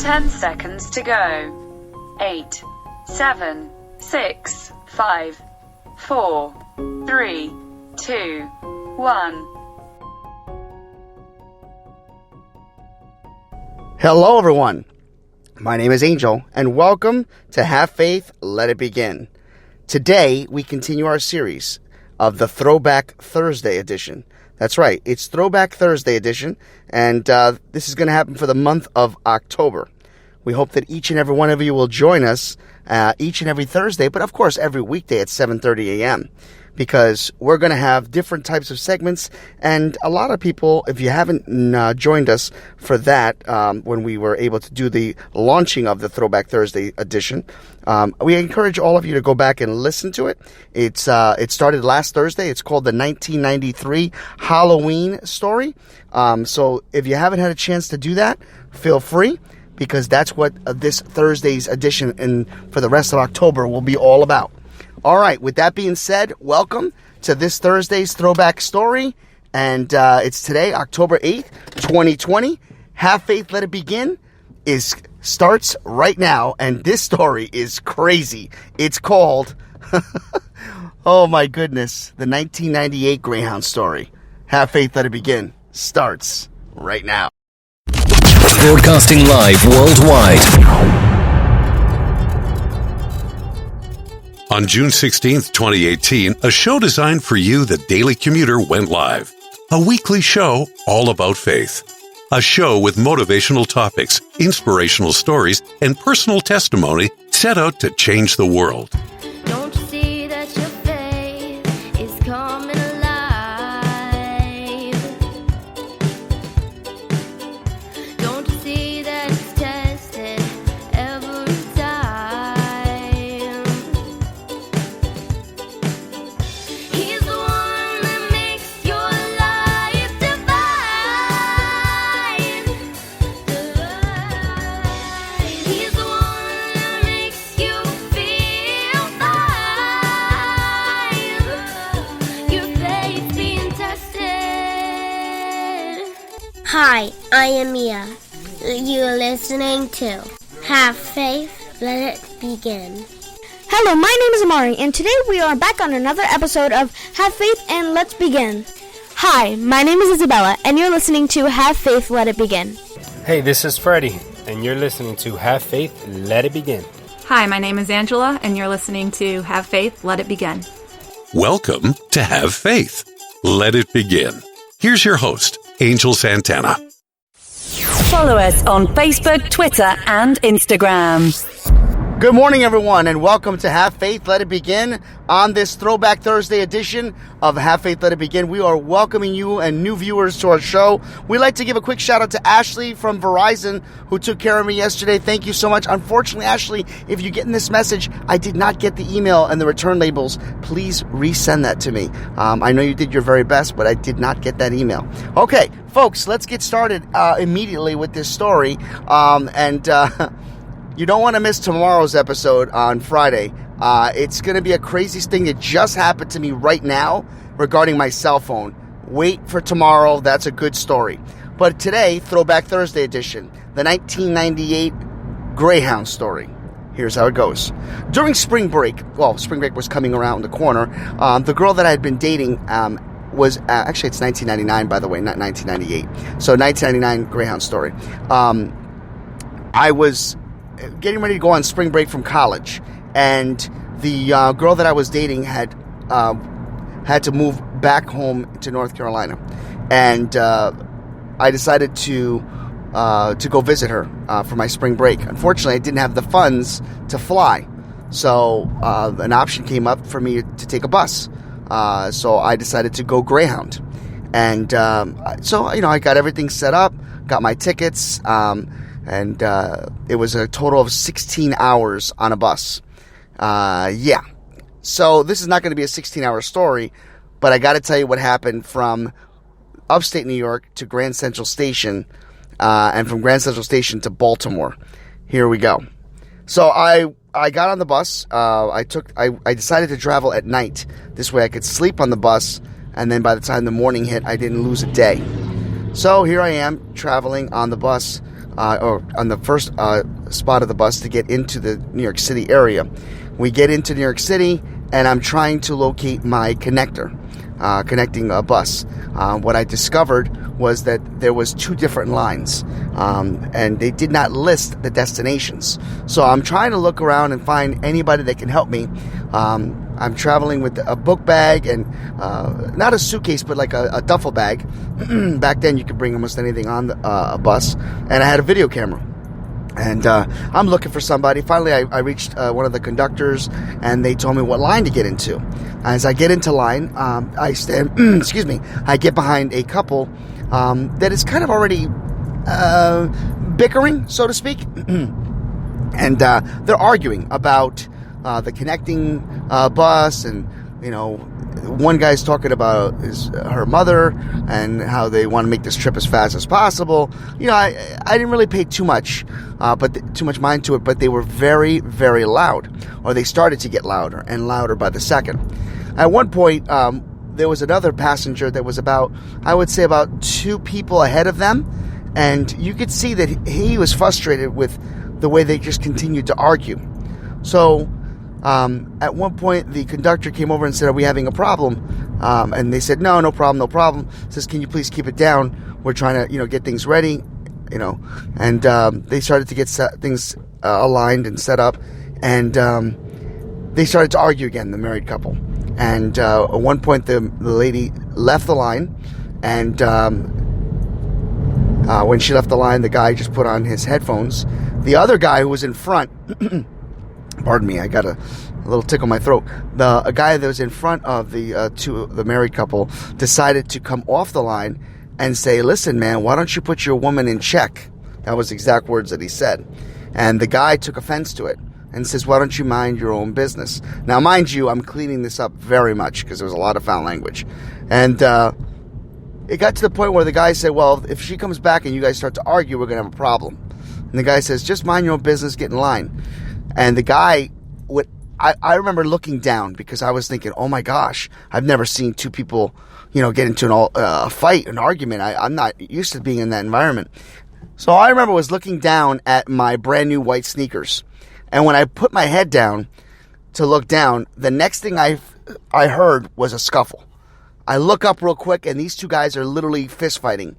10 seconds to go. 8, 7, 6, 5, 4, 3, 2, 1. Hello, everyone. My name is Angel, and welcome to Have Faith, Let It Begin. Today, we continue our series of the Throwback Thursday edition. That's right, it's Throwback Thursday edition, and this is going to happen for the month of October. We hope that each and every one of you will join us each and every Thursday, but of course every weekday at 7:30 a.m., because we're going to have different types of segments, and a lot of people, if you haven't joined us for that, when we were able to do the launching of the Throwback Thursday edition, we encourage all of you to go back and listen to it. It started last Thursday. It's called the 1993 Halloween Story. So if you haven't had a chance to do that, feel free, because that's what this Thursday's edition and for the rest of October will be all about. All right, with that being said, welcome to this Thursday's Throwback Story, and it's today, October 8th, 2020. Have Faith, Let It Begin starts right now, and this story is crazy. It's called, oh my goodness, the 1998 Greyhound Story. Have Faith, Let It Begin starts right now. Broadcasting live worldwide. On June 16th, 2018, a show designed for you, the Daily Commuter, went live. A weekly show all about faith. A show with motivational topics, inspirational stories, and personal testimony set out to change the world. Don't you see that your faith is coming alive? Don't you see that it's tested every time? He's the one that makes your life divine. He's the one that makes you feel fine. Your faith being tested. Hi, I am Mia. You're listening to Have Faith, Let It Begin. Hello, my name is Amari, and today we are back on another episode of Have Faith and Let's Begin. Hi, my name is Isabella, and you're listening to Have Faith, Let It Begin. Hey, this is Freddie, and you're listening to Have Faith, Let It Begin. Hi, my name is Angela, and you're listening to Have Faith, Let It Begin. Welcome to Have Faith, Let It Begin. Here's your host, Angel Santana. Follow us on Facebook, Twitter, and Instagram. Good morning, everyone, and welcome to Have Faith, Let It Begin. On this Throwback Thursday edition of Have Faith, Let It Begin, we are welcoming you and new viewers to our show. We'd like to give a quick shout out to Ashley from Verizon, who took care of me yesterday. Thank you so much. Unfortunately, Ashley, if you're getting this message, I did not get the email and the return labels. Please resend that to me. I know you did your very best, but I did not get that email. Okay, folks, let's get started immediately with this story. You don't want to miss tomorrow's episode on Friday. It's going to be a crazy thing that just happened to me right now regarding my cell phone. Wait for tomorrow. That's a good story. But today, Throwback Thursday edition, the 1998 Greyhound Story. Here's how it goes. During spring break was coming around the corner. The girl that I had been dating was, actually it's 1999, by the way, not 1998. So 1999 Greyhound Story. I was getting ready to go on spring break from college, and the girl that I was dating had to move back home to North Carolina, and I decided to go visit her for my spring break. Unfortunately, I didn't have the funds to fly, so an option came up for me to take a bus. So I decided to go Greyhound, and so I got everything set up, got my tickets. And it was a total of 16 hours on a bus. Yeah. So this is not going to be a 16-hour story, but I got to tell you what happened from upstate New York to Grand Central Station, and from Grand Central Station to Baltimore. Here we go. So I got on the bus. I decided to travel at night. This way I could sleep on the bus, and then by the time the morning hit, I didn't lose a day. So here I am traveling on the bus. or on the first spot of the bus to get into the New York City area. We get into New York City, and I'm trying to locate my connector, connecting a bus. What I discovered was that there was 2 different lines, and they did not list the destinations. So I'm trying to look around and find anybody that can help me. I'm traveling with a book bag and not a suitcase, but like a duffel bag. Back then, you could bring almost anything on a bus, and I had a video camera. And I'm looking for somebody. Finally, I reached one of the conductors, and they told me what line to get into. As I get into line, I stand. Excuse me. I get behind a couple that is kind of already bickering, so to speak, and they're arguing about the connecting bus, and one guy's talking about her mother and how they want to make this trip as fast as possible. I didn't really pay too much mind to it, but they were very, very loud, or they started to get louder and louder by the second. At one point, there was another passenger that was about 2 people ahead of them, and you could see that he was frustrated with the way they just continued to argue. So at one point, the conductor came over and said, "Are we having a problem?" And they said, No problem. Says, "Can you please keep it down? We're trying to, get things ready, And they started to get things aligned and set up, and they started to argue again, the married couple. And at one point, the lady left the line, and when she left the line, the guy just put on his headphones. The other guy who was in front... Pardon me, I got a little tickle in my throat. A guy that was in front of the married couple decided to come off the line and say, "Listen, man, why don't you put your woman in check?" That was the exact words that he said. And the guy took offense to it and says, "Why don't you mind your own business?" Now, mind you, I'm cleaning this up very much because there was a lot of foul language. And it got to the point where the guy said, "Well, if she comes back and you guys start to argue, we're going to have a problem." And the guy says, "Just mind your own business, get in line." And the guy I remember looking down because I was thinking, oh my gosh, I've never seen 2 people, get into a fight, an argument. I'm not used to being in that environment. So I remember was looking down at my brand new white sneakers. And when I put my head down to look down, the next thing I heard was a scuffle. I look up real quick, and these 2 guys are literally fist fighting,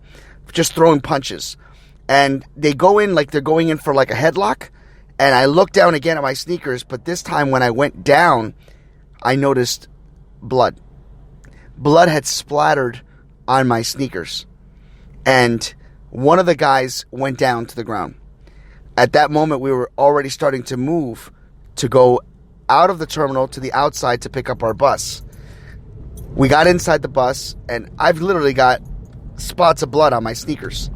just throwing punches. And they go in like they're going in for like a headlock. And I looked down again at my sneakers, but this time when I went down, I noticed blood. Blood had splattered on my sneakers. And one of the guys went down to the ground. At that moment, we were already starting to move to go out of the terminal to the outside to pick up our bus. We got inside the bus, and I've literally got spots of blood on my sneakers.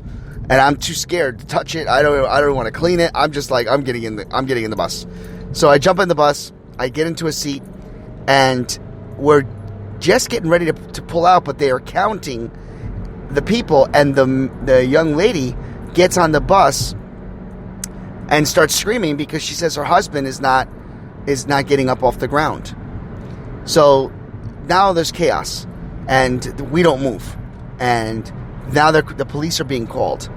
And I'm too scared to touch it. I don't want to clean it. I'm just like, I'm getting in the bus. So I jump in the bus. I get into a seat, and we're just getting ready to pull out, but they are counting the people, and the young lady gets on the bus and starts screaming because she says her husband is not getting up off the ground. So now there's chaos, and we don't move, and now the police are being called.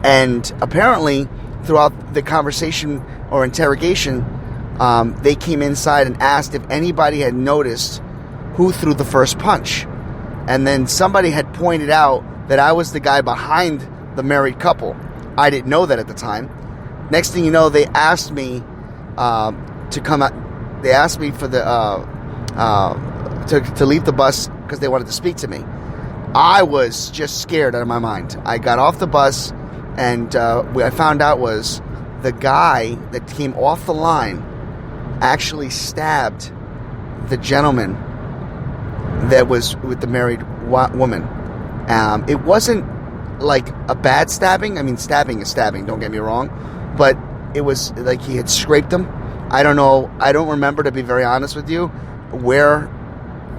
And apparently, throughout the conversation or interrogation, they came inside and asked if anybody had noticed who threw the first punch. And then somebody had pointed out that I was the guy behind the married couple. I didn't know that at the time. Next thing you know, they asked me to come out. They asked me for to leave the bus because they wanted to speak to me. I was just scared out of my mind. I got off the bus, and what I found out was the guy that came off the line actually stabbed the gentleman that was with the married woman. It wasn't like a bad stabbing. I mean, stabbing is stabbing, don't get me wrong. But it was like he had scraped him. I don't know. I don't remember, to be very honest with you, where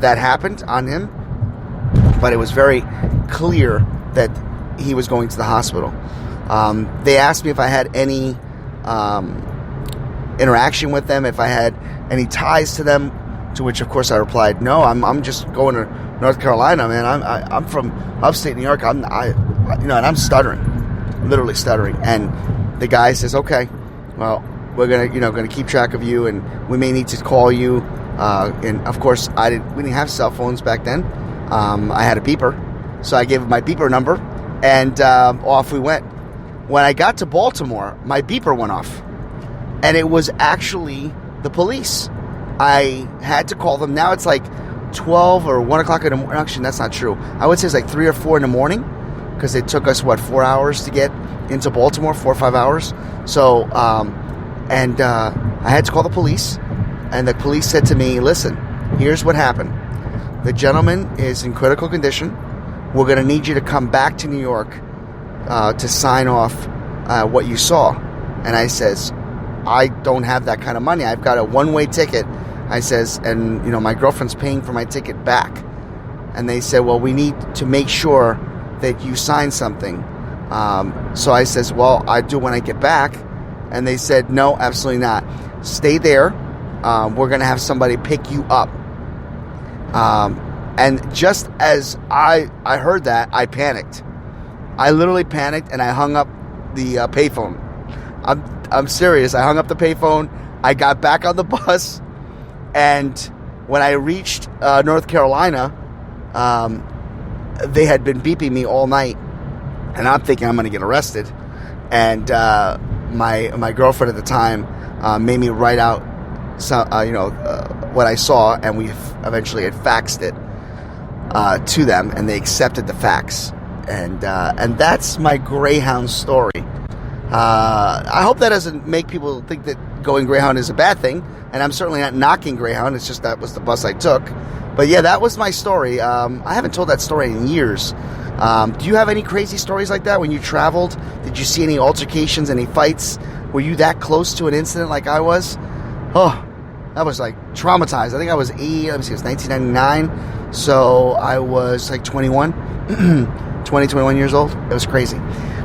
that happened on him. But it was very clear that he was going to the hospital. They asked me if I had any interaction with them, if I had any ties to them, to which, of course, I replied, no, I'm just going to North Carolina, man. I'm from upstate New York. And I'm stuttering. literally stuttering. And the guy says, okay, well, we're gonna keep track of you, and we may need to call you. And of course, we didn't have cell phones back then. I had a beeper, so I gave him my beeper number, and off we went. When I got to Baltimore, my beeper went off, and it was actually the police. I had to call them. Now it's like 12 or 1 o'clock in the morning. Actually, that's not true. I would say it's like 3 or 4 in the morning, because it took us, 4 hours to get into Baltimore, 4 or 5 hours. So, I had to call the police, and the police said to me, listen, here's what happened. The gentleman is in critical condition. We're going to need you to come back to New York to sign off what you saw. And I says, I don't have that kind of money. I've got a one-way ticket. I says, and my girlfriend's paying for my ticket back. And they said, well, we need to make sure that you sign something. So I says, well, I do when I get back. And they said, no, absolutely not. Stay there. We're going to have somebody pick you up. And just as I heard that, I panicked. I literally panicked, and I hung up the payphone. I'm serious. I hung up the payphone. I got back on the bus, and when I reached North Carolina, they had been beeping me all night, and I'm thinking I'm going to get arrested. And my girlfriend at the time made me write out what I saw, and we eventually had faxed it to them, and they accepted the fax. And that's my Greyhound story. I hope that doesn't make people think that going Greyhound is a bad thing, and I'm certainly not knocking Greyhound. It's just that was the bus I took. But yeah, that was my story. I haven't told that story in years. Do you have any crazy stories like that when you traveled? Did you see any altercations, any fights? Were you that close to an incident like I was? Oh, that was like traumatized. I think I was 1999. So I was like 21 years old. It was crazy.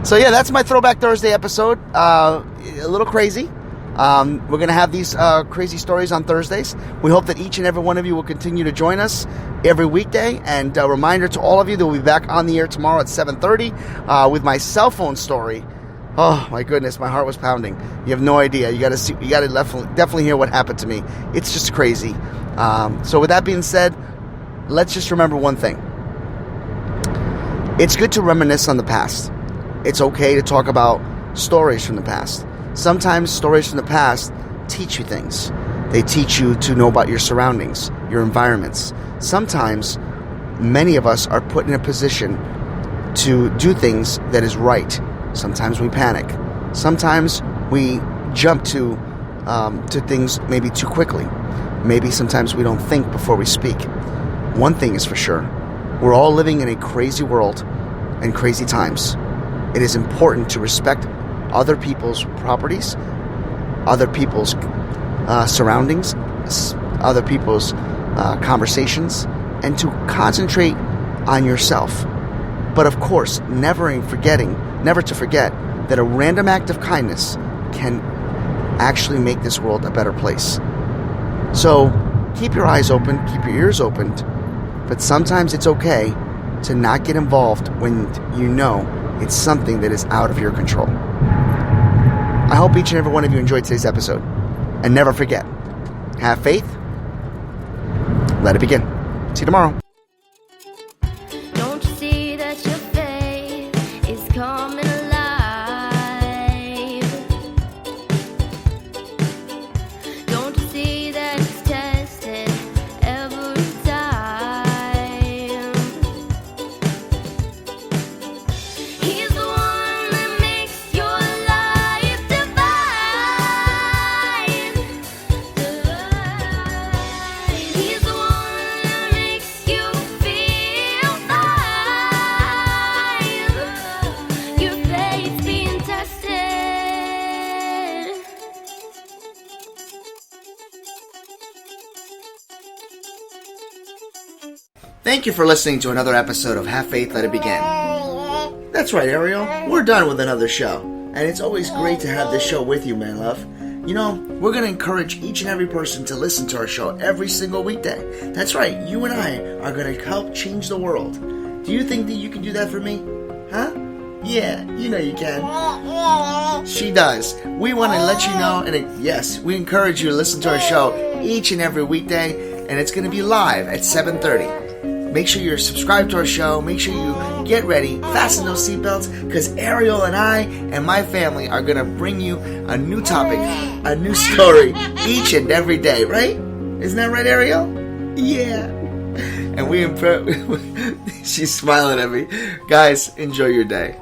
So yeah, that's my Throwback Thursday episode. A little crazy. We're going to have these crazy stories on Thursdays. We hope that each and every one of you will continue to join us every weekday. And a reminder to all of you that we'll be back on the air tomorrow at 7:30 with my cell phone story. Oh my goodness, my heart was pounding. You have no idea. You got to definitely hear what happened to me. It's just crazy. So with that being said, let's just remember one thing. It's good to reminisce on the past. It's okay to talk about stories from the past. Sometimes stories from the past teach you things. They teach you to know about your surroundings, your environments. Sometimes many of us are put in a position to do things that is right. Sometimes we panic. Sometimes we jump to things maybe too quickly. Maybe sometimes we don't think before we speak. One thing is for sure. We're all living in a crazy world and crazy times. It is important to respect other people's properties, other people's surroundings, other people's conversations, and to concentrate on yourself. But of course, never to forget that a random act of kindness can actually make this world a better place. So keep your eyes open, keep your ears open, but sometimes it's okay to not get involved when you know it's something that is out of your control. I hope each and every one of you enjoyed today's episode. And never forget, have faith, let it begin. See you tomorrow. Don't you see that your faith is coming alive? Don't you see that it's tested every time? He's the one that makes your life divine. He's the one that makes you feel fine. Your faith's being tested. Thank you for listening to another episode of Have Faith, Let It Begin. That's right, Ariel. We're done with another show. And it's always great to have this show with you, my love. You know, we're going to encourage each and every person to listen to our show every single weekday. That's right, you and I are going to help change the world. Do you think that you can do that for me? Huh? Yeah, you know you can. She does. We want to let you know, and yes, we encourage you to listen to our show each and every weekday, and it's going to be live at 7:30. Make sure you're subscribed to our show. Make sure you get ready, fasten those seatbelts, because Ariel and I and my family are going to bring you a new topic, a new story each and every day, right? Isn't that right, Ariel? Yeah. And she's smiling at me. Guys, enjoy your day.